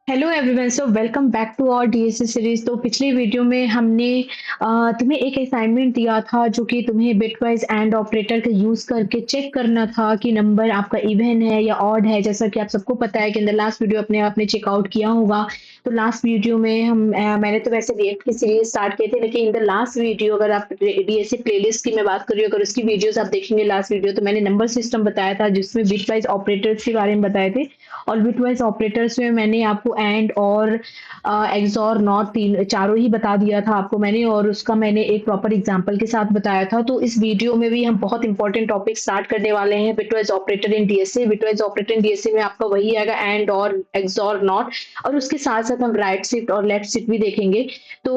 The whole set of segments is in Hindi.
Hello everyone, so welcome back to our DSA series. तो पिछले वीडियो में हमने तुम्हें एक असाइनमेंट दिया था जो कि तुम्हें बिटवाइज एंड ऑपरेटर का यूज करके चेक करना था कि नंबर आपका इवन है या ऑड है। जैसा कि आप सबको पता है कि इन द लास्ट वीडियो अपने आपने चेकआउट किया होगा। तो लास्ट वीडियो में मैंने तो वैसे रिएक्ट की सीरीज स्टार्ट की थी, लेकिन इन द लास्ट वीडियो अगर आप डीएसए प्लेलिस्ट की मैं बात कर रही हूँ, अगर उसकी वीडियोस आप देखेंगे लास्ट वीडियो, तो मैंने नंबर सिस्टम बताया था जिसमें बिटवाइज ऑपरेटर्स के बारे में बताए थे। और बिटवाइज ऑपरेटर्स में मैंने आपको एंड और एक्सॉर नॉट तीन चारों ही बता दिया था आपको मैंने, और उसका मैंने एक प्रॉपर एग्जांपल के साथ बताया था। तो इस वीडियो में भी हम बहुत इंपॉर्टेंट टॉपिक स्टार्ट करने वाले हैं, बिटवाइज ऑपरेटर इन डीएसए। बिटवाइज ऑपरेटर इन डीएसए में आपका वही आएगा, एंड और एक्सॉर नॉट, और उसके साथ साथ हम राइट शिफ्ट और लेफ्ट शिफ्ट भी देखेंगे। तो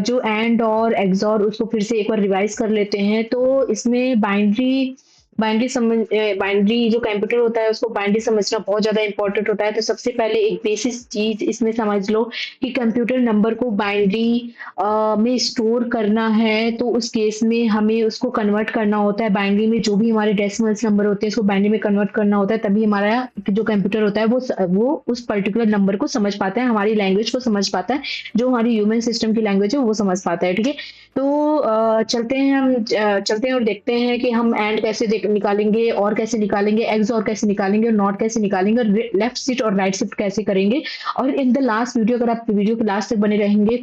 जो एंड और एक्सॉर, उसको फिर से एक बार रिवाइज कर लेते हैं। तो इसमें बाइनरी जो कंप्यूटर होता है उसको बाइनरी समझना बहुत ज़्यादा इम्पोर्टेंट होता है। तो सबसे पहले एक बेसिक चीज़ इसमें समझ लो कि कंप्यूटर नंबर को बाइनरी में स्टोर करना है, तो उस केस में हमें उसको कन्वर्ट करना होता है बाइनरी में। जो भी हमारे डेसिमल्स नंबर होते हैं उसको बाइनरी में कन्वर्ट करना होता है, तभी हमारा जो कंप्यूटर होता है वो उस पर्टिकुलर नंबर को समझ पाता है, हमारी लैंग्वेज को समझ पाता है, जो हमारी ह्यूमन सिस्टम की लैंग्वेज है वो समझ पाता है। ठीक है। तो चलते हैं और देखते हैं कि हम एंड कैसे निकालेंगे, और कैसे निकालेंगे, एक्स और कैसे निकालेंगे, और नॉट कैसे निकालेंगे, और लेफ्ट शिफ्ट और राइट शिफ्ट कैसे करेंगे। और इन द लास्ट वीडियो, अगर आप वीडियो के लास्ट तक बने रहेंगे,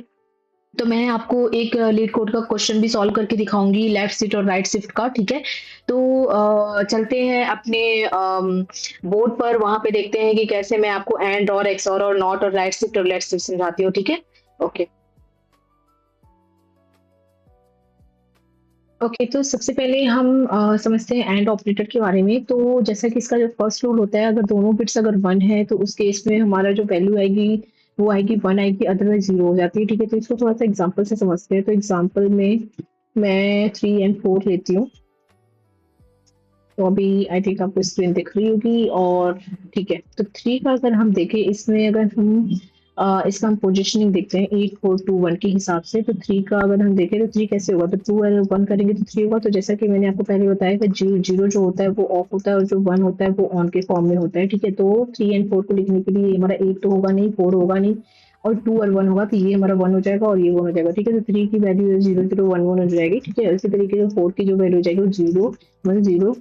तो मैं आपको एक लीड कोड का क्वेश्चन भी सॉल्व करके दिखाऊंगी, लेफ्ट शिफ्ट और राइट शिफ्ट का। ठीक है। तो चलते हैं अपने बोर्ड पर, वहां पे देखते हैं कि कैसे मैं आपको एंड और एक्स और नॉट और राइट शिफ्ट और लेफ्ट शिफ्ट समझाती हूँ। ठीक है। ओके। ओके, तो सबसे पहले हम समझते हैं एंड ऑपरेटर के बारे में। तो जैसा कि इसका जो फर्स्ट रूल होता है, अगर दोनों बिट्स अगर वन है तो उस केस में हमारा जो वैल्यू आएगी वो आएगी वन आएगी, अदरवाइज जीरो हो जाती है। ठीक है। तो इसको थोड़ा सा एग्जांपल से समझते हैं। तो एग्जांपल में मैं 3 एंड 4 लेती हूँ। तो अभी आई थिंक आपको स्क्रीन दिख रही होगी। और ठीक है, तो 3 का अगर हम देखें, इसमें अगर हम इसका हम पोजिशनिंग देखते हैं 8 4 2 1 के हिसाब से। तो 3 का अगर हम देखें तो 3 कैसे होगा, तो 2 और 1 करेंगे तो 3 होगा। तो जैसा कि मैंने आपको पहले बताया कि जीरो जीरो जो होता है वो ऑफ होता है, और जो 1 होता है वो ऑन के फॉर्म में होता है। ठीक है। तो 3 एंड 4 को लिखने के लिए हमारा 8 तो होगा नहीं, 4 होगा नहीं, और 2 और 1 होगा, तो ये हमारा 1 हो जाएगा और ये 1 हो जाएगा। ठीक है। तो 3 की वैल्यू 0 0 1 1 हो जाएगी। ठीक है। इसी तरीके से 4 की जो वैल्यू हो जाएगी वो 0 1 0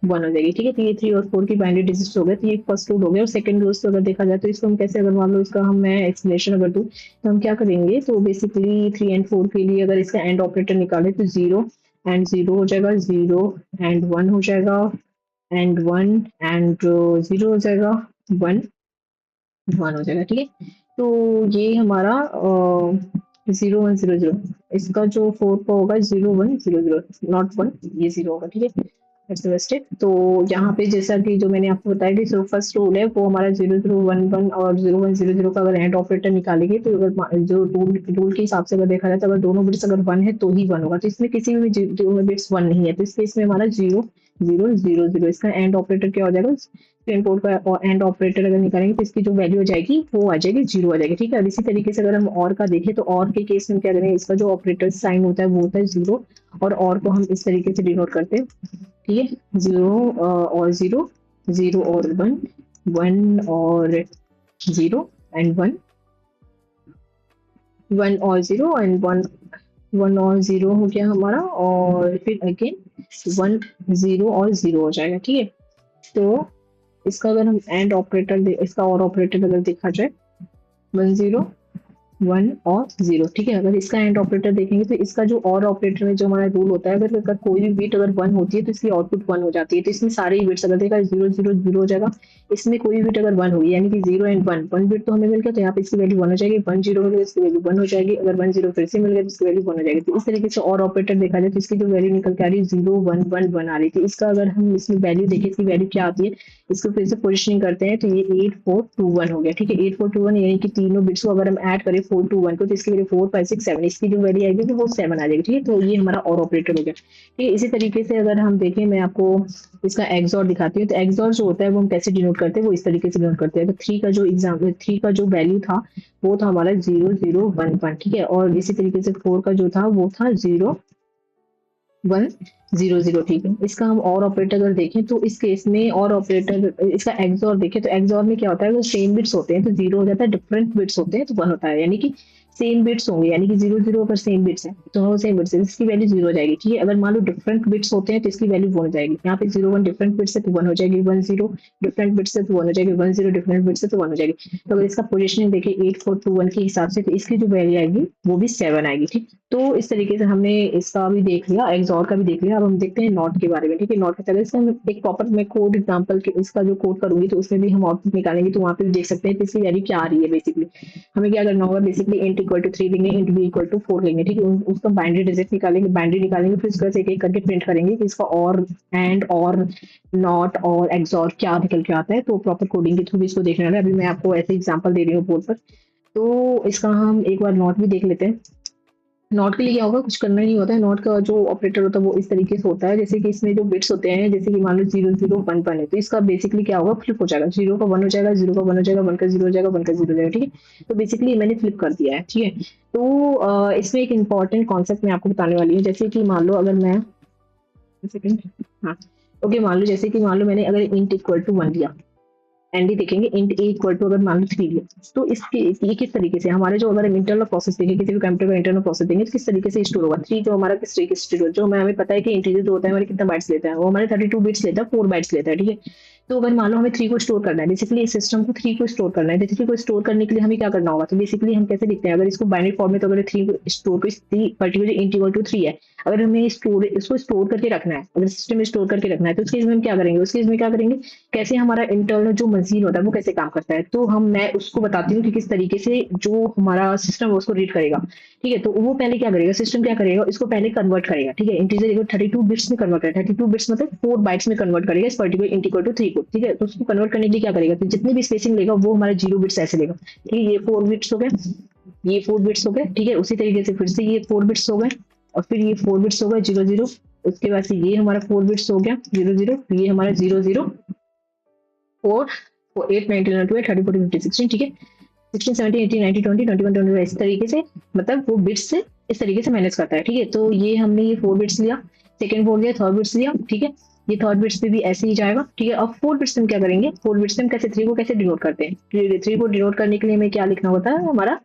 1 हो जाएगी। ठीक है। तो ये 3 और 4 की बाइनरी डिजिट्स हो गए। तो ये फर्स्ट रूल हो गया। और सेकंड रूल अगर देखा जाए तो इसको हम कैसे, अगर मान लो इसका हम मैं एक्सप्लेनेशन अगर दूं, तो हम क्या करेंगे। तो बेसिकली 3 एंड 4 के लिए अगर इसका एंड ऑपरेटर निकाले तो 0 एंड 0 हो जाएगा, 0 एंड 1 हो जाएगा, एंड 1 एंड 0 हो जाएगा, 1 1 हो जाएगा। ठीक है। तो ये हमारा 0 1 0 0, इसका जो 4 का होगा 0 1 0 0, नॉट 1, ये 0 होगा। ठीक है। That's the mistake. तो यहाँ पे जैसा कि जो मैंने आपको बताया कि जो फर्स्ट रूल है वो हमारा 0 0 1 1 और 0 1 0 0 का अगर एंड ऑपरेटर निकालेंगे, तो अगर जो रूल के हिसाब से अगर देखा जाए तो अगर दोनों बिट्स अगर 1 है तो ही 1 होगा। तो इसमें किसी भी दोनों बिट्स 1 नहीं है, तो इस केस में हमारा 0 0 0 0, इसका एंड ऑपरेटर क्या हो जाएगा। इनपुट का एंड ऑपरेटर अगर निकालेंगे तो इसकी जो वैल्यू हो जाएगी वो आ जाएगी 0 आ जाएगी। ठीक है। और इसी तरीके से अगर हम और का देखें तो और के केस में क्या करेंगे, इसका जो ऑपरेटर साइन होता है वो होता है 0, और को हम इस तरीके से डिनोट करते हैं। ठीक है। 0 और 0, 0 और 1, 1 और 0 एंड 1, 1 और 0 एंड 1, 1 और 0 हो गया हमारा, और फिर अगेन 1 0 और 0 हो जाएगा। ठीक है। तो इसका अगर हम एंड ऑपरेटर, इसका और ऑपरेटर अगर देखा जाए, 1 0 1 और 0। ठीक है। अगर इसका एंड ऑपरेटर देखेंगे तो इसका जो और ऑपरेटर में जो हमारा रूल होता है, अगर कोई भी बिट अगर 1 होती है तो इसकी आउटपुट 1 हो जाती है। तो इसमें सारे ही बिट्स अगर देखा 0 0 0 हो जाएगा, इसमें कोई बिट अगर 1 होगी, यानी कि 0 एंड 1 बिट तो हमें मिल गया, तो यहाँ पे इसकी वैल्यू 1 हो जाएगी। 1 0 मिल गया, इसकी वैल्यू 1 हो जाएगी। अगर 1 0 फिर से मिल गया तो इसकी वैल्यू 1 हो जाएगी। तो इस तरीके से और ऑपरेटर देखा जाए तो इसकी जो वैल्यू निकल के आ रही है 0 1 1 1 आ रही थी। इसका अगर हम इसमें वैल्यू देखें, इसकी वैल्यू क्या आती है, इसको फिर से पोजिशनिंग करते हैं। तो ये 8 4 2 1 हो गया। ठीक है। 8 4 2 1, यानी कि तीनों बिट्स को अगर हम ऐड करें 4 2 1 को, तो इसकी वैल्यू 4 5 6 7, इसकी जो वैल्यू आएगी तो वो 7 आ जाएगी। ठीक है। तो ये हमारा और ऑपरेटर हो गया। ठीक है। इसी तरीके से अगर हम देखें, मैं आपको इसका एक्सऑर दिखाती हूँ। तो एक्सऑर जो होता है वो हम कैसे डिनोट करते हैं, वो इस तरीके से डिनोट करते हैं। तो 3 का जो वैल्यू था वो था हमारा 0 0 1 1। ठीक है। और इसी तरीके से 4 का जो था वो था 0 100, ठीक है। इसका हम और ऑपरेटर अगर देखें तो इस केस में और ऑपरेटर इसका एक्सऑर देखें तो एक्सऑर में क्या होता है, अगर सेम बिट्स होते हैं तो 0 हो जाता है, डिफरेंट बिट्स होते हैं तो 1 होता है, यानी कि सेम बिट्स होंगे, यानी कि 0 0 अगर सेम बिट्स है तो सेम बिट्स है, इसकी वैल्यू 0 हो जाएगी, ठीक है। अगर मान लो डिफरेंट बिट्स होते हैं तो इसकी वैल्यू 1 हो जाएगी। यहाँ पे 0 1 डिफरेंट बिट्स है तो 1 हो जाएगी, 1 0 डिफरेंट बिट्स है तो 1 हो जाएगी, 1 0 डिफरेंट बिट्स है तो 1 हो जाएगी। तो अगर इसका पोजिशनिंग देखें 8 4 2 1 के हिसाब से तो इसकी जो वैल्यू आएगी वो भी 7 आएगी, ठीक। तो इस तरीके से हमने इसका भी देख लिया, एक्सऑर का भी देख लिया। अब हम देखते हैं नॉट के बारे में, ठीक है। नॉट के तरह इसका हम एक प्रॉपर मैं कोड एग्जांपल के इसका जो कोड करूंगी तो उसमें भी हम आउटपुट निकालेंगे, तो वहां पे भी देख सकते हैं कि इसकी वैल्यू क्या आ रही है। बेसिकली हमें क्या करना होगा, बेसिकली int इक्वल टू 3 लेंगे, int b इक्वल टू 4 लेंगे, ठीक है। उसका बाइनरी डिजिट निकालेंगे, बाइनरी निकालेंगे, फिर इसका एक एक करके प्रिंट करेंगे कि इसका और एंड और नॉट और एक्सऑर क्या निकल के आता है। तो प्रॉपर कोडिंग के थ्रू भी इसको देखने वाला है। अभी मैं आपको ऐसे एग्जांपल दे रही हूँ बोर्ड पर। तो इसका हम एक बार नॉट भी देख लेते हैं। नॉट के लिए क्या होगा, कुछ करना नहीं होता है। नॉट का जो ऑपरेटर होता है वो इस तरीके से होता है, जैसे कि इसमें जो बिट्स होते हैं, जैसे कि मान लो 0 0 1 1 है तो इसका बेसिकली क्या होगा, फ्लिप हो जाएगा। 0 का 1 हो जाएगा, 0 का 1 हो जाएगा, 1 का 0 हो जाएगा, 1 का 0 हो जाएगा, ठीक है। तो बेसिकली मैंने फ्लिप कर दिया है, ठीक है। तो इसमें एक इंपॉर्टेंट कॉन्सेप्ट मैं आपको बताने वाली हूँ। जैसे कि मान लो अगर मैं सेकंड, हाँ ओके, मान लो जैसे कि मान लो मैंने अगर इंट इक्वल टू 1 लिया, एंड देखेंगे इंट ए इक्वल टू अगर मान लो 3 लिया, तो इसके ये किस तरीके से हमारे जो अगर हम इंटरनल प्रोसेस देंगे, किसी भी कंप्यूटर का इंटरनल प्रोसेस देंगे तो किस तरीके से स्टोर होगा। 3 जो हमारा किस तरीके से स्टोर होगा, जो हमें पता है कि इंटीजर जो होता है हमारे कितना बाइट्स लेता है, वो हमारे 32 बिट्स लेता है, 4 बाइट्स लेता है, ठीक है। तो अगर मान लो हमें 3 को स्टोर करना है, बेसिकली इस सिस्टम को 3 को स्टोर करना है, तो 3 को स्टोर करने के लिए हमें क्या करना होगा, तो बेसिकली हम कैसे लिखते हैं, अगर इसको बाइनरी फॉर्म में, तो अगर 3 को store particular int equal to 3 है, अगर हमें स्टोर इसको स्टोर करके रखना है, अगर सिस्टम में स्टोर करके रखना है तो उस केस में हम क्या करेंगे, उस केस में क्या करेंगे, कैसे हमारा इंटरनल जो मशीन होता है वो कैसे काम करता है। तो मैं उसको बताती हूँ कि किस तरीके से जो हमारा सिस्टम है उसको रीड करेगा, ठीक है। तो वो पहले क्या करेगा, सिस्टम क्या करेगा, इसको पहले कन्वर्ट करेगा, ठीक है। इंटीजर 32 बिट्स में कन्वर्ट करेगा, 32 बिट्स मतलब 4 बाइट्स में कन्वर्ट करेगा इस पर्टिकुलर इंट इक्वल टू 3 को, ठीक है। तो उसको कन्वर्ट करने के लिए क्या करेगा, तो जितनी भी स्पेसिंग लेगा वो हमारा 0 बिट्स ऐसे लेगा, ठीक है। ये 4 बिट्स हो गए, ये 4 बिट्स हो गए, ठीक है। उसी तरीके से फिर से ये 4 बिट्स हो गए, और फिर ये 4 बिट्स हो गए 0 0, उसके बाद से ये हमारा 4 बिट्स हो गया 0 0, ये हमारा 0 0 4 8 9 10 12 13 14 15 16, ठीक है। 16 17 18 19 20 21 22 इस तरीके से, मतलब वो बिट्स से इस तरीके से मैनेज करता है, ठीक है। तो ये हमने ये 4 बिट्स लिया, सेकंड 4 लिया, थर्ड बिट्स लिया, ठीक है। ये थर्ड बिट्स पे भी ऐसे ही जाएगा, ठीक है। अब 4 बिट्स में क्या करेंगे, 4 बिट्स में हम कैसे 3 को कैसे डिनोट करते हैं, 3 को डिनोट करने के लिए हमें क्या लिखना होता है, हमारा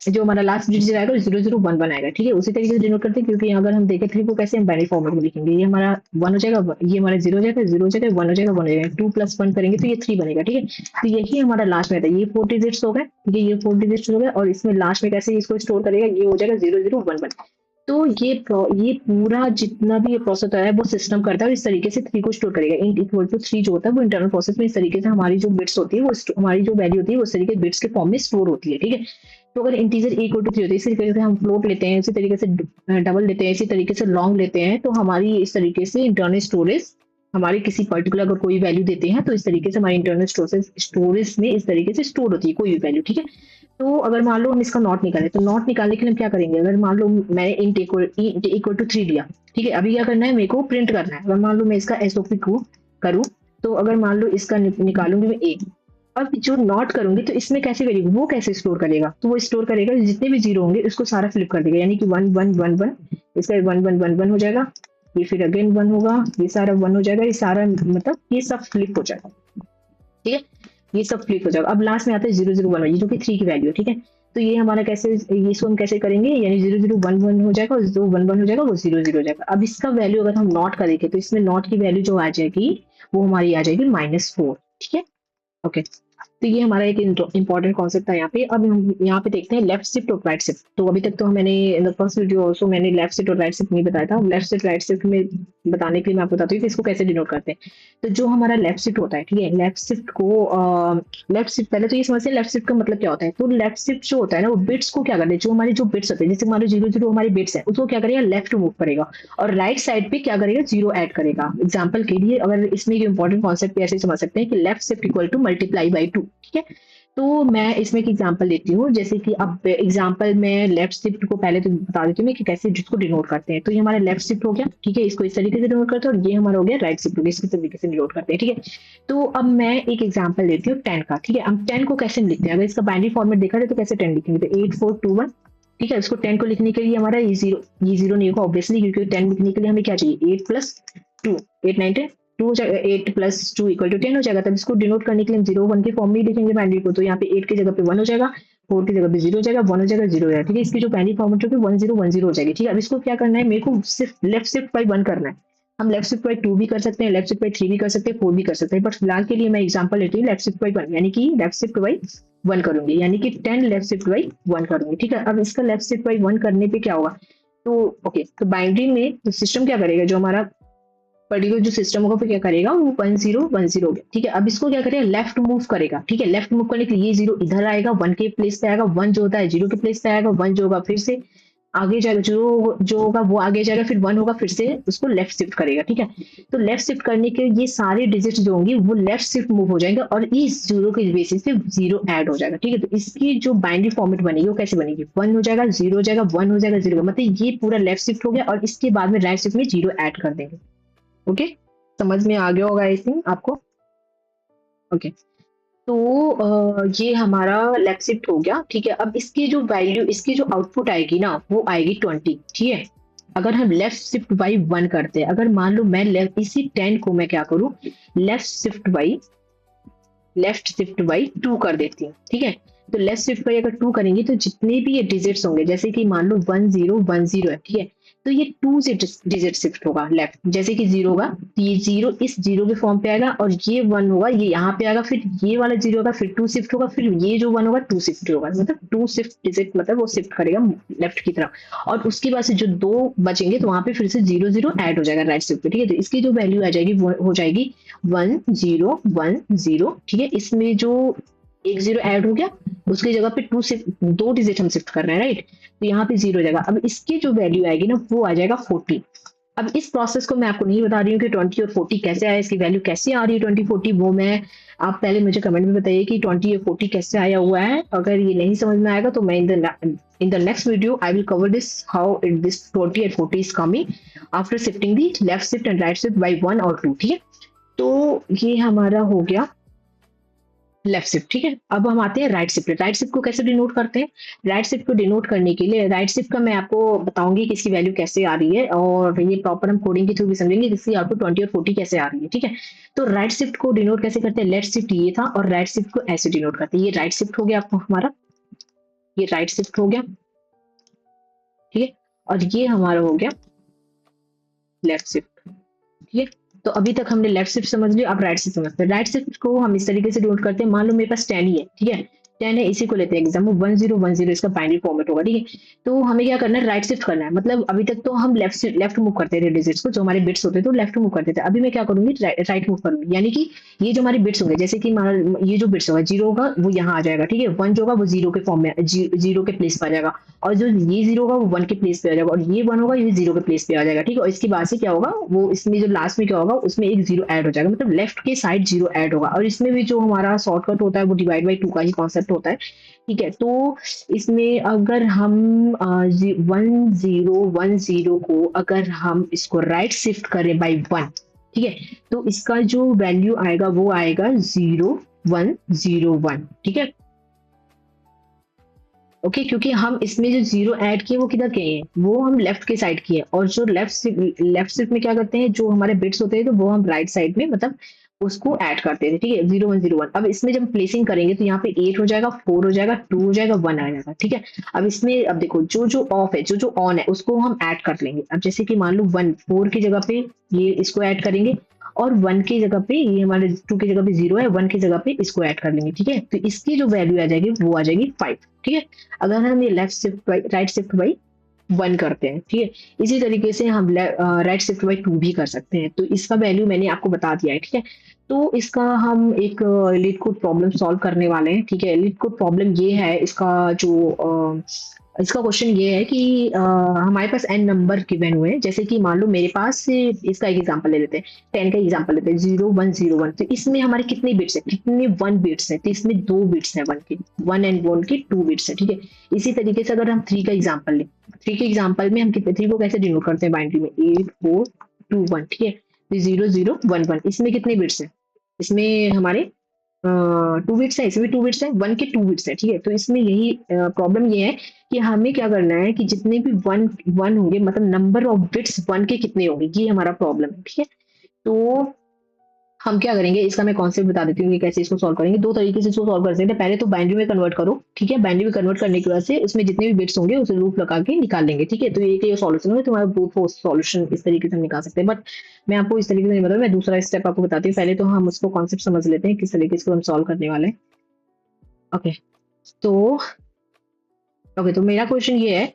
जो हमारा लास्ट डिजिट आएगा 0 0 1 1 आएगा, ठीक है। उसी तरीके से डिनोट करते हैं, क्योंकि अगर हम देखें 3 को कैसे हम बाइनरी फॉर्मेट में लिखेंगे, ये हमारा 1 हो जाएगा, ये हमारा 0 हो जाएगा, 0 हो जाएगा, 1 हो जाएगा, 1 हो जाएगा, 2 + 1 करेंगे तो ये 3 बनेगा, ठीक है। तो यही हमारा लास्ट में था, ये 4 डिजिट्स हो गए, ठीक है, ये 4 डिजिट्स हो गए, और इसमें लास्ट में कैसे इसको स्टोर करेगा, ये हो जाएगा 0 0 1 1। तो ये पूरा जितना भी ये प्रोसेस होता है वो सिस्टम करता है, और इस तरीके से 3 को स्टोर करेगा। इंट इक्वल टू 3 जो होता है वो इंटरनल प्रोसेस में इस तरीके से हमारी जो बिट्स होती है वो हमारी जो वैल्यू होती है वो इस तरीके बिट्स के फॉर्म में स्टोर होती है, ठीक है। तो अगर इंटीजर इक्वल टू 3 होती है, इसी तरीके से हम फ्लोट लेते हैं, इसी तरीके से डबल लेते हैं, इसी तरीके से लॉन्ग लेते हैं, तो हमारी इस तरीके से इंटरनल स्टोरेज हमारी किसी पर्टिकुलर अगर कोई वैल्यू देते हैं तो इस तरीके से हमारी इंटरनल स्टोरेज में इस तरीके से स्टोर होती है कोई भी वैल्यू, ठीक है। तो अगर मान लो हम इसका नॉट निकालें, तो नॉट निकालने के लिए हम क्या करेंगे, अगर मान लो मैंने इंट इक्वल टू 3 लिया, ठीक है। अभी क्या करना है, मेरे को प्रिंट करना है। अगर मान लो मैं इसका एसओपी को करूँ, तो अगर मान लो इसका निकालूंगी मैं एक, अब जो नॉट करूंगी तो इसमें कैसे करेगी, वो कैसे स्टोर करेगा, तो वो स्टोर करेगा जितने भी जीरो होंगे उसको सारा फ्लिप कर देगा, यानी कि 1 1 1 1, इसका 1 1 1 1 हो जाएगा, ये फिर अगेन 1 होगा, ये सारा 1 हो जाएगा, ये सारा मतलब ये सब फ्लिप हो जाएगा, ठीक है। ये सब फ्लिप हो जाएगा। अब लास्ट में आता है 0 0 1 1 जो कि 3 की वैल्यू है, ठीक है। तो ये हमारा कैसे, इसको हम कैसे करेंगे, यानी 0 0 1 1 हो जाएगा, और जो 1 1 हो जाएगा वो 0 0 हो जाएगा। अब इसका वैल्यू अगर हम नॉट का देखें तो इसमें नॉट की वैल्यू जो आ जाएगी वो हमारी आ जाएगी -4, ठीक है, ओके। तो ये हमारा एक इंपॉर्टेंट कॉन्सेप्ट था यहाँ पे। अब हम यहाँ पे देखते हैं लेफ्ट शिफ्ट और राइट शिफ्ट। तो अभी तक तो मैंने in the first video also मैंने लेफ्ट शिफ्ट और राइट शिफ्ट नहीं बताया था। लेफ्ट शिफ्ट राइट शिफ्ट में बताने के लिए मैं आपको बताती हूँ कि इसको कैसे डिनोट करते हैं। तो जो हमारा लेफ्ट शिफ्ट होता है, ठीक है, लेफ्ट शिफ्ट को लेफ्ट शिफ्ट, पहले तो ये समझते हैं लेफ्ट शिफ्ट का मतलब क्या होता है। तो लेफ्ट शिफ्ट जो होता है ना, वो बिट्स को क्या करते हैं, जो हमारे जो बिट्स होते हैं, जैसे हमारे 0 0 हमारे बिट्स है, उसको क्या करेगा, लेफ्ट मूव करेगा, और राइट साइड पे क्या करेगा, 0 ऐड करेगा। एग्जाम्पल के लिए अगर इसमें इंपॉर्टेंट कॉन्सेप्ट ऐसे समझ सकते हैं कि left shift equal to multiply by 2, ठीक है। तो मैं इसमें एक एग्जांपल देती हूँ, जैसे कि अब एग्जांपल में लेफ्ट शिफ्ट को पहले तो बता देती हूँ मैं कि कैसे जिसको डिनोट करते हैं। तो ये हमारा लेफ्ट शिफ्ट हो गया, ठीक है, इसको इस तरीके से डिनोट करते हैं, और ये हमारा हो गया राइट शिफ्ट हो गया, इसके तरीके से डिनोट करते हैं, ठीक है। तो अब मैं एक एग्जांपल देती हूँ 10 का, ठीक है। हम 10 को कैसे लिखते हैं, अगर इसका बाइनरी फॉर्मेट देखा जाए तो कैसे 10 लिखेंगे, तो 8 4 2 1, ठीक है, इसको 10 को लिखने के लिए हमारा ये जीरो नहीं होगा ऑब्वियसली, क्योंकि 10 लिखने के लिए हमें क्या चाहिए, 8 प्लस 2, 8 9 10, 2 हो जाएगा, 8 प्लस 2 इक्वल टू 10 हो जाएगा। तब इसको डिनोट करने के लिए हम 0 1 के फॉर्म में ही लिखेंगे बाइनरी को, तो यहाँ पे 8 की जगह पे 1 हो जाएगा, 4 की जगह पे 0 हो जाएगा, 1 हो जाएगा, 0 हो जाएगा। ठीक है, इसकी जो पहली फॉर्मेट होगी 1 0 1 0 हो जाएगी। ठीक है, अब इसको क्या करना है, मेरे को सिर्फ लेफ्ट शिफ्ट बाई 1 करना है। हम लेफ्ट शिफ्ट बाई 2 भी कर सकते हैं, लेफ्ट शिफ्ट बाई 3 भी कर सकते हैं, 4 भी कर सकते हैं, बट फिलहाल के लिए मैं एग्जांपल लेती हूँ लेफ्ट शिफ्ट बाई 1, यानी कि लेफ्ट शिफ्ट बाई 1 करूंगी, यानी कि 10 लेफ्ट शिफ्ट बाई 1 करूंगी। ठीक है, अब इसका लेफ्ट शिफ्ट बाई 1 करने पे क्या होगा, तो ओके, तो बाइनरी में तो सिस्टम क्या करेगा, जो हमारा पर्टिकुलर जो सिस्टम होगा फिर क्या करेगा, वो 1 0 1 0 हो गया। ठीक है, अब इसको क्या करेगा, लेफ्ट मूव करेगा। ठीक है, लेफ्ट मूव करने के लिए ये 0 इधर आएगा, 1 के प्लेस पे आएगा, 1 जो होता है 0 के प्लेस पे आएगा, 1 जो होगा फिर से आगे जाएगा, जो जो होगा वो आगे जाएगा, फिर 1 होगा, फिर से उसको लेफ्ट शिफ्ट करेगा। ठीक है, तो लेफ्ट शिफ्ट करने के ये सारे डिजिट्स जो होंगे वो लेफ्ट शिफ्ट मूव हो जाएंगे और इस जीरो के बेसिस पे 0 ऐड हो जाएगा। ठीक है, तो इसकी जो बाइनरी फॉर्मेट बनेगी वो कैसे बनेगी, 1 हो जाएगा, 0 हो जाएगा, 1 हो जाएगा, 0 मतलब ये पूरा लेफ्ट शिफ्ट हो गया और इसके बाद में राइट शिफ्ट में 0 ऐड कर देंगे। ओके, समझ में आ गया होगा आई थिंक आपको। ओके, तो ये हमारा लेफ्ट शिफ्ट हो गया। ठीक है, अब इसकी जो वैल्यू, इसकी जो आउटपुट आएगी ना वो आएगी 20। ठीक है, अगर हम लेफ्ट शिफ्ट बाई 1 करते हैं, अगर मान लो मैं लेफ्ट इसी 10 को मैं क्या करूं, लेफ्ट शिफ्ट बाई 2 कर देती हूँ। ठीक है, तो लेफ्ट शिफ्ट बाई अगर 2 करेंगे तो जितने भी ये डिजिट्स होंगे, जैसे कि मान लो 1 0 1 0 है। ठीक है, तो ये 2 डिजिट शिफ्ट होगा लेफ्ट, जैसे कि 0 होगा तो ये 0 इस 0 के फॉर्म पे आएगा और ये 1 होगा, ये यहाँ पे आएगा, फिर ये वाला 0 होगा, फिर 2 शिफ्ट होगा, फिर ये जो 1 होगा 2 शिफ्ट होगा, मतलब 2 शिफ्ट डिजिट मतलब वो शिफ्ट करेगा लेफ्ट की तरफ। और उसके बाद से जो 2 बचेंगे तो वहां पे फिर से 0 0 ऐड हो जाएगा राइट शिफ्ट पे। ठीक है, तो इसकी जो वैल्यू आ जाएगी वो हो जाएगी 1 0 1 0। ठीक है, इसमें जो एक 0 ऐड हो गया, उसकी जगह पे 2 शिफ्ट, 2 डिजिट हम शिफ्ट कर रहे हैं, राइट, तो यहाँ पे 0 हो जाएगा। अब इसकी जो वैल्यू आएगी ना वो आ जाएगा 40। अब इस प्रोसेस को मैं आपको नहीं बता रही हूँ कि 20 और 40 कैसे आया, इसकी वैल्यू कैसे आ रही है 20 40, वो मैं, आप पहले मुझे कमेंट में बताइए कि 20 और 40 कैसे आया हुआ है। अगर ये नहीं समझ में आएगा तो मैं in the next video I will cover this how it this 20 and 40 is coming after shifting the left shift and right shift by 1 or 2। ठीक है, तो ये हमारा हो गया लेफ्ट शिफ्ट। ठीक है, अब हम आते हैं राइट शिफ्ट। राइट शिफ्ट को कैसे डिनोट करते हैं, राइट शिफ्ट को डिनोट करने के लिए राइट शिफ्ट का मैं आपको बताऊंगी कि इसकी वैल्यू कैसे आ रही है, और ये प्रॉपर हम कोडिंग के थ्रू भी समझेंगे जिसकी आउटपुट 20 और 40 कैसे आ रही है। ठीक है, तो राइट शिफ्ट को डिनोट कैसे करते हैं, लेफ्ट शिफ्ट ये था और राइट शिफ्ट को ऐसे डिनोट करते हैं। ये राइट शिफ्ट हो गया आपको हमारा, ये राइट शिफ्ट हो गया। ठीक है, और ये हमारा हो गया लेफ्ट शिफ्ट। ठीक है, तो अभी तक हमने लेफ्ट शिफ्ट समझ लिया, अब राइट शिफ्ट समझते हैं। राइट शिफ्ट को हम इस तरीके से डिनोट करते हैं, मान लो मेरे पास 10 ही है। ठीक है, 10 है, इसी को लेते हैं एग्जाम्पल 1 0 1 0, इसका बाइनरी फॉर्मेट होगा। ठीक है, तो हमें क्या करना है, राइट शिफ्ट करना है। मतलब अभी तक तो हम लेफ्ट मूव करते थे डिजिट्स को, जो हमारे बिट्स होते थे तो लेफ्ट मूव करते थे। अभी मैं क्या करूंगी, राइट मूव करूंगी, यानी कि ये जो हमारे बिट्स होंगे, जैसे कि ये जो बिट्स होगा 0 होगा वो यहाँ आ जाएगा। ठीक है, 1 जो होगा वो 0 के फॉर्म में, 0 के प्लेस पर आ जाएगा, और जो ये 0 होगा वो 1 के प्लेस पे आ जाएगा, और ये 1 होगा ये 0 के प्लेस पे आ जाएगा। ठीक है, और इसके बाद से क्या होगा, वो इसमें जो लास्ट में क्या होगा उसमें एक 0 ऐड हो जाएगा, मतलब लेफ्ट के साइड 0 ऐड होगा। और इसमें भी जो हमारा शॉर्टकट होता है वो डिवाइड बाई 2 का ही कॉन्सेप्ट होता है। ठीक है, तो इसमें अगर हम 1 0 1 0 को अगर हम इसको राइट शिफ्ट करें बाई 1, ठीक है, तो इसका जो वैल्यू आएगा वो आएगा 0 1 0 1। ठीक है, ओके, क्योंकि हम इसमें जो 0 ऐड किए वो किधर किए हैं, वो हम लेफ्ट के साइड किए हैं, और जो लेफ्ट शिफ्ट में क्या करते हैं, जो हमारे बिट्स होते हैं तो वो हम राइट साइड में मतलब उसको ऐड करते थे। ठीक है, 0 1 0 1। अब इसमें जब प्लेसिंग करेंगे तो यहाँ पे 8 हो जाएगा, 4 हो जाएगा, 2 हो जाएगा, 1 आ जाएगा। ठीक है, अब इसमें अब देखो जो जो ऑफ है, जो जो ऑन है उसको हम ऐड कर लेंगे। अब जैसे कि मान लो 1 4 की जगह पे ये इसको ऐड करेंगे, और 1 की जगह पे ये हमारे 2 की जगह पे 0 है, 1 की जगह पे इसको ऐड कर लेंगे। ठीक है, तो इसकी जो वैल्यू आ जाएगी वो आ जाएगी 5। ठीक है, अगर हम ये left shift by right shift by 1 करते हैं। ठीक है, इसी तरीके से हम राइट शिफ्ट बाई 2 भी कर सकते हैं। तो इसका वैल्यू मैंने आपको बता दिया है। ठीक है, तो इसका हम एक लीड कोड प्रॉब्लम सॉल्व करने वाले हैं। ठीक है, लीड कोड प्रॉब्लम ये है, इसका क्वेश्चन ये है कि हमारे पास n नंबर गिवन हुए हैं। जैसे कि मान लो मेरे पास इसका एक एग्जांपल ले लेते हैं, 10 का एग्जांपल लेते हैं, 0 1 0 1। तो इसमें हमारे कितने बिट्स है, कितने 1 बिट्स है, तो इसमें 2 बिट्स है 1 के, 1 एंड 1 के 2 बिट्स है। ठीक है, इसी तरीके से अगर हम 3 का एग्जांपल लें, 3 के एग्जांपल में हम कितने 3 को कैसे डिनोट करते हैं बाइनरी में, 8 4 2 1। ठीक है, 0 0 1 1, इसमें कितने बिट्स है, इसमें हमारे टू बिट्स है, इसमें टू बिट्स है, वन के टू बिट्स है, ठीक है। तो इसमें यही प्रॉब्लम ये है कि हमें क्या करना है कि जितने भी वन वन होंगे, मतलब नंबर ऑफ बिट्स वन के कितने होंगे, ये हमारा प्रॉब्लम है, ठीक है। तो हम क्या करेंगे, इसका मैं कॉन्सेप्ट बता देती हूँ कि कैसे इसको सॉल्व करेंगे। दो तरीके से इसको सॉल्व कर सकते हैं। पहले तो बाइनरी में कन्वर्ट करो, ठीक है। बाइनरी में कन्वर्ट करने के बाद से उसमें जितने भी बिट्स होंगे उसे लूप लगा के निकाल लेंगे, ठीक है। तो ये सॉल्यूशन है, तुम्हारा ब्रूट फोर्स सॉल्यूशन इस तरीके से हम निकाल सकते हैं। बट मैं आपको इस तरीके से नहीं बता, मैं दूसरा स्टेप आपको बताती हूँ। पहले तो हम उसको कॉन्सेप्ट समझ लेते हैं किस तरीके से हम सॉल्व करने वाले हैं। ओके, तो ओके, तो मेरा क्वेश्चन ये है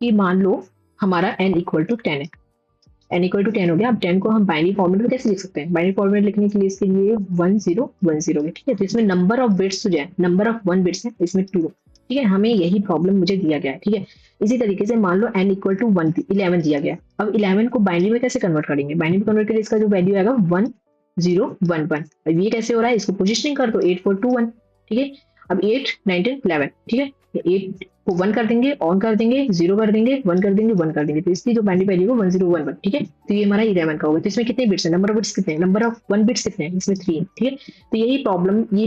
कि मान लो हमारा n इक्वल टू 10 है। n इक्वल टू 10 हो गया। अब 10 को हम बाइनरी फॉर्मेट में कैसे लिख सकते हैं? बाइनरी फॉर्मेट लिखने के लिए इसके लिए 1010 है, ठीक है। तो इसमें नंबर ऑफ बिट्स जो है, नंबर ऑफ वन बिट्स है, इसमें 2, ठीक है। हमें यही प्रॉब्लम मुझे दिया गया है, ठीक है। इसी तरीके से मान लो n इक्वल टू 11 दिया गया। अब 11 को बाइनरी में कैसे कन्वर्ट करेंगे? बाइनरी में कन्वर्ट करें, इसका जो वैल्यू आएगा 1011। अब ये कैसे हो रहा है, इसको पोजिशनिंग कर दो 8421, ठीक है। अब 8 19 11, ठीक है। 8 को 1 कर देंगे, ऑन कर देंगे, 0 कर देंगे, 1 कर देंगे, 1 कर देंगे। तो इसकी जो बाइनरी वैल्यू है 1011, ठीक है। तो ये हमारा 11 का होगा। तो इसमें कितने बिट्स हैं, नंबर ऑफ बिट्स कितने हैं, नंबर ऑफ वन बिट्स कितने हैं, इसमें 3 है, ठीक है। तो ये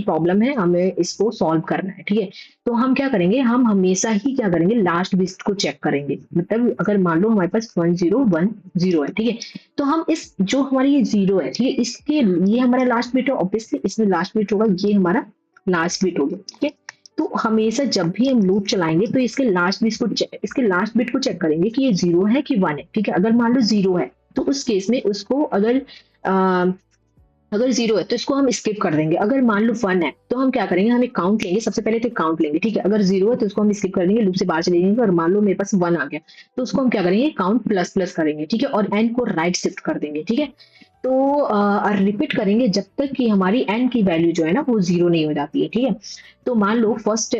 प्रॉब्लम है, हमें इसको सॉल्व करना है, ठीक है। तो हम क्या करेंगे, हम हमेशा ही क्या करेंगे, लास्ट बिट को चेक करेंगे। मतलब अगर मान लो हमारे पास 1010 है, ठीक है। तो हम इस जो हमारी ये 0 है, ठीक है, इसके ये हमारा लास्ट बिट है, ऑब्वियसली इसमें लास्ट बिट होगा, ये हमारा लास्ट बिट होगा, ठीक है। तो हमेशा जब भी हम लूप चलाएंगे तो इसके लास्ट बिट को चेक करेंगे कि ये 0 है कि 1 है, ठीक है। अगर मान लो 0 है तो उस केस में उसको अगर 0 है तो इसको हम स्किप कर देंगे। अगर मान लो 1 है तो हम क्या करेंगे, हम एक काउंट लेंगे, सबसे पहले तो काउंट लेंगे, ठीक है। अगर 0 है तो उसको हम स्किप कर देंगे, लूप से बाहर चले जाएंगे। और मान लो मेरे पास 1 आ गया तो उसको हम क्या करेंगे, काउंट प्लस प्लस करेंगे, ठीक है। और n को राइट शिफ्ट कर देंगे, ठीक है। तो रिपीट करेंगे जब तक कि हमारी n की वैल्यू जो है ना वो 0 नहीं हो जाती है, ठीक है। तो मान लो फर्स्ट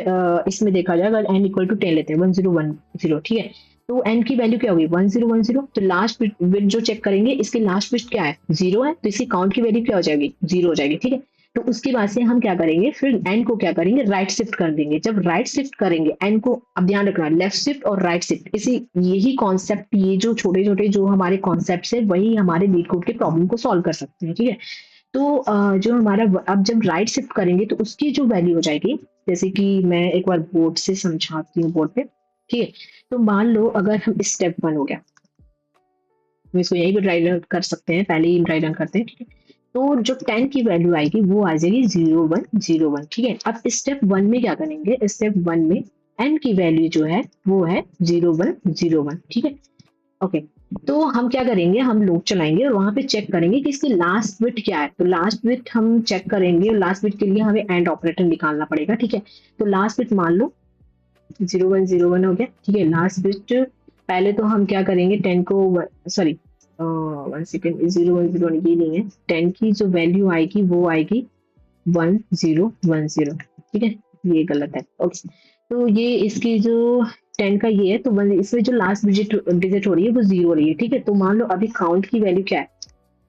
इसमें देखा जाए, अगर n इक्वल टू 10 लेते हैं, 1010, ठीक है। तो n की वैल्यू क्या होगी, 1010। तो लास्ट बिट जो चेक करेंगे, इसके लास्ट बिट क्या है, 0 है। तो इसकी काउंट की वैल्यू क्या हो जाएगी, 0 हो जाएगी, ठीक है। तो उसके बाद से हम क्या करेंगे, फिर n को क्या करेंगे, राइट शिफ्ट कर देंगे। जब राइट शिफ्ट करेंगे n को, अब ध्यान रखना, लेफ्ट शिफ्ट और राइट शिफ्ट, इसी यही कॉन्सेप्ट, ये जो छोटे छोटे जो हमारे कॉन्सेप्ट है, वही हमारे लीड कोड के प्रॉब्लम को सॉल्व कर सकते हैं, ठीक है। तो जो हमारा अब जब राइट शिफ्ट करेंगे तो उसकी जो वैल्यू हो जाएगी, जैसे कि मैं एक बार बोर्ड से समझाती हूँ, बोर्ड पे, ठीक है। तो मान लो अगर हम स्टेप 1 हो गया, हम इसको यहीं पे ड्राई रन कर सकते हैं, पहले ही ड्राई रन करते हैं, ठीक है। तो जो 10 की वैल्यू आएगी वो आ जाएगी 0101, ठीक है। अब स्टेप 1 में क्या करेंगे, स्टेप 1 में n की वैल्यू जो है वो है 0101, ठीक है। ओके, तो हम क्या करेंगे, हम लूप चलाएंगे और वहां पे चेक करेंगे कि इसकी लास्ट बिट क्या है। तो लास्ट बिट हम चेक करेंगे, और लास्ट बिट के लिए हमें एंड ऑपरेटर निकालना पड़ेगा, ठीक है। तो लास्ट बिट मान लो 0101 हो गया, ठीक है। लास्ट बिट पहले तो हम क्या करेंगे, 10 को, सॉरी 1 सेकेंड, 0101 ये नहीं है, 10 की जो वैल्यू आएगी वो आएगी 1010, ठीक है। ये गलत है, ओके। तो ये इसकी जो 10 का ये है, तो इसमें जो लास्ट डिजिट हो रही है वो 0 हो रही है, ठीक है। तो मान लो अभी काउंट की वैल्यू क्या है,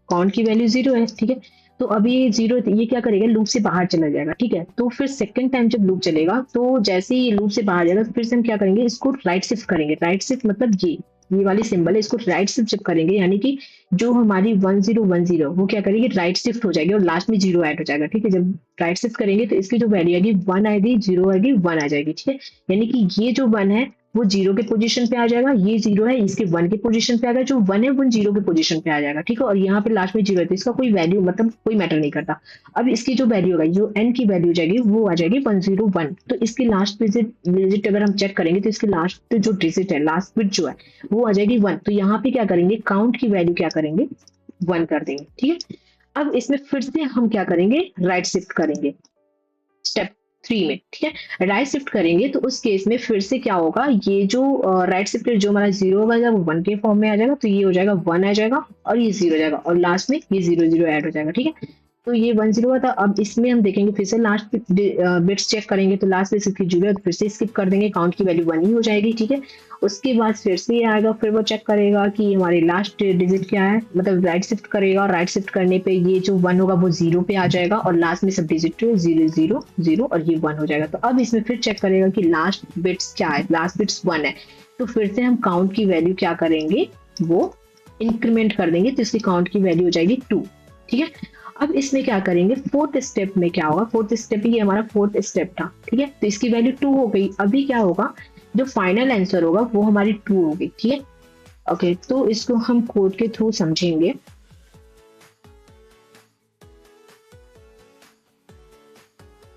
काउंट की वैल्यू 0 है, ठीक है। तो अभी 0, ये क्या करेगा, लूप से बाहर चला जाएगा, ठीक है। तो फिर सेकंड टाइम जब लूप चलेगा, तो जैसे ही लूप से बाहर जाएगा तो फिर से हम क्या करेंगे, इसको राइट शिफ्ट करेंगे। राइट शिफ्ट मतलब ये वाली सिंबल है, इसको राइट शिफ्ट करेंगे, यानी कि जो हमारी 1010 वो क्या करेगी, राइट शिफ्ट हो जाएगी और लास्ट में 0 ऐड हो जाएगा, ठीक है। जब राइट शिफ्ट करेंगे तो इसकी जो वैल्यू आएगी 1 आएगी, 0 आएगी, 1 आ जाएगी, ठीक है। यानी कि ये जो 1 है वो 0 के पोजीशन पे आ जाएगा, ये 0 है इसके 1 के पोजीशन पे आ जाएगा, जो 1 है वो 0 के पोजीशन पे आ जाएगा, ठीक है। और यहाँ पे लास्ट में 0 है तो इसका कोई वैल्यू, मतलब कोई मैटर नहीं करता। अब इसकी जो वैल्यू होगी, जो n की वैल्यू जाएगी वो आ जाएगी 101। तो इसकी लास्ट डिजिट अगर हम चेक करेंगे तो इसकी लास्ट जो डिजिट है, लास्ट बिट जो है वो आ जाएगी 1। तो यहाँ पे क्या करेंगे, काउंट की वैल्यू क्या करेंगे, 1 कर देंगे, ठीक है। अब इसमें फिर से हम क्या करेंगे, राइट शिफ्ट करेंगे स्टेप 3 में, ठीक है। राइट शिफ्ट करेंगे तो उस केस में फिर से क्या होगा, ये जो राइट शिफ्ट जो हमारा 0 होगा वो 1 के फॉर्म में आ जाएगा, तो ये हो जाएगा 1 आ जाएगा और ये 0 हो जाएगा और लास्ट में ये 00 ऐड हो जाएगा, ठीक है। तो ये 10 हुआ था। अब इसमें हम देखेंगे फिर से लास्ट बिट्स चेक करेंगे, तो लास्ट में इसकी 0 है तो फिर से स्किप कर देंगे, काउंट की वैल्यू 1 ही हो जाएगी, ठीक है। उसके बाद फिर से ये आएगा, फिर वो चेक करेगा कि हमारी लास्ट डिजिट क्या है, मतलब राइट शिफ्ट करेगा और राइट शिफ्ट करने पे ये जो 1 होगा वो 0 पे आ जाएगा और लास्ट में सब डिजिट 0 0 0 और ये 1 हो जाएगा। तो अब इसमें फिर चेक करेगा कि लास्ट बिट्स क्या है, लास्ट बिट्स 1 है, तो फिर से हम काउंट की वैल्यू क्या करेंगे, वो इंक्रीमेंट कर देंगे, तो इसकी काउंट की वैल्यू हो जाएगी 2, ठीक है। अब इसमें क्या करेंगे, फोर्थ स्टेप में क्या होगा, फोर्थ स्टेप ये हमारा फोर्थ स्टेप था, ठीक है, तो इसकी वैल्यू 2 हो गई। अभी क्या होगा, जो फाइनल आंसर होगा वो हमारी 2 होगी, ठीक है। ओके, तो इसको हम कोड के थ्रू समझेंगे।